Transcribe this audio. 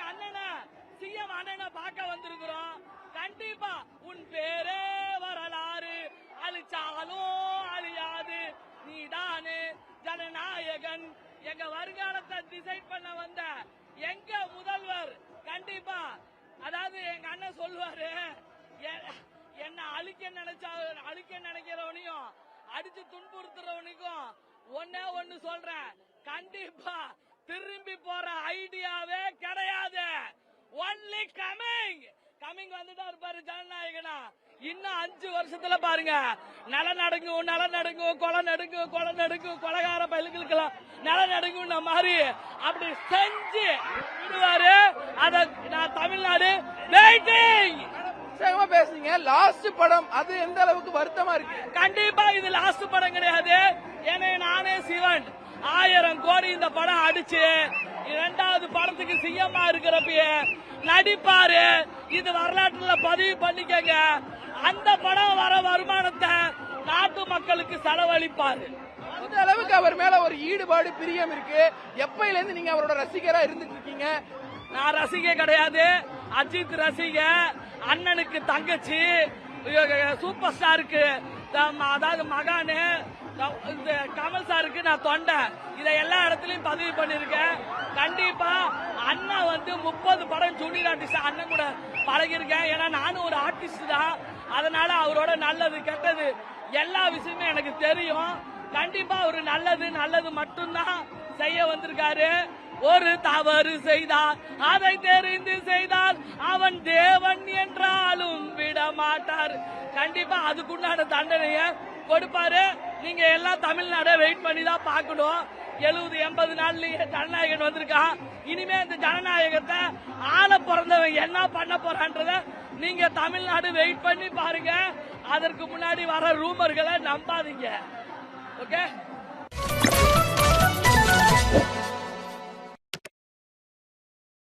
அண்ணனை சிஎம் அண்ணனை பார்க்க வந்திருக்கிறோம். கண்டிப்பா உன் பேரே வரலாறு, அழிச்சாலும் அழியாது நீதானே ஜனநாயகன். எங்க வருங்காலத்தை டிசைட் பண்ண வந்த எங்க முதல்வர். கண்டிப்பா அதாவது எங்க அண்ணன் சொல்லுவாரு, என்ன அழிக்க நினைக்கிறவனையும் அடிச்சு துன்புறுத்துறவனுக்கும் ஒண்ணு சொல்றேன், கண்டிப்பா திரும்பி போற ஐடியாவே கிடையாது. ஒன்லி கமிங் வந்துட்டா இருப்பாரு ஜனநாயகனா. இன்னும் 5 வருஷத்துல பாருங்க, நில நடுங்கும், கொலை நடுங்கும், கொலைகார பயிலுக்கெல்லாம் நில நடுங்கும் மாதிரி அப்படி செஞ்சு விடுவாரு. அத நான் தமிழ்நாடு வெயிட்டிங். பேசுறீங்க லாஸ்ட் படம், அது எந்த அளவுக்கு வருத்தமா இருக்கு? கண்டிப்பா இது லாஸ்ட் படம் கிடையாது. ஏன்னா நானே சிவன் 1000 கோடி இந்த படம் அடிச்சு 2வது படத்துக்கு சிஎம்மா இருக்கிறப்பயே நடிப்பாரு. இது வரலாற்றுல பதிவு பண்ணிக்கங்க. அந்த படம் வர வருமானத்தை நாட்டு மக்களுக்கு செலவழிப்பாரு. அந்த அளவுக்கு அவர் மேல ஒரு ஈடுபாடு பிரியம் இருக்கு. எப்பையில இருந்து நீங்க அவரோட ரசிகரா இருந்துட்டு இருக்கீங்க? நான் ரசிகை கிடையாது, அஜித் ரசிகை. அண்ணனுக்கு தங்கச்சி, சூப்பர் ஸ்டாருக்கு அதாவது மகானு, கமல் சாருக்கு நான் தொண்டை. இதை எல்லா இடத்துலயும் பதிவு பண்ணிருக்கேன். கண்டிப்பா அண்ணன் 30 படம் ஜூனியர் ஆர்டிஸ்ட் அண்ணன் கூட பழகிருக்கேன். ஏன்னா நானும் ஒரு ஆர்டிஸ்ட் தான். அதனால அவரோட நல்லது கெட்டது எல்லா விஷயமே எனக்கு தெரியும். கண்டிப்பா அவரு நல்லது மட்டும்தான் செய்ய வந்திருக்காரு. ஒரு தவறு செய்தால் அதை தெரிந்து செய்தால் அவன் தேவன் என்றாலும் விட மாட்டார். கண்டிப்பா அதுக்குண்டான தண்டனைய கொடுப்பாரு. நீங்க எல்லாம் தமிழ்நாட வெயிட் பண்ணி தான் பார்க்கணும். 70-80 நாள்லயே ஜனநாயகன் வந்திருக்கான். இனிமே இந்த ஜனநாயகத்தை ஆள பிறந்தவன் என்ன பண்ண போறான்றத நீங்க தமிழ்நாடு வெயிட் பண்ணி பாருங்க. அதற்கு முன்னாடி வர ரூமர்களை நம்பாதீங்க. ஓகே.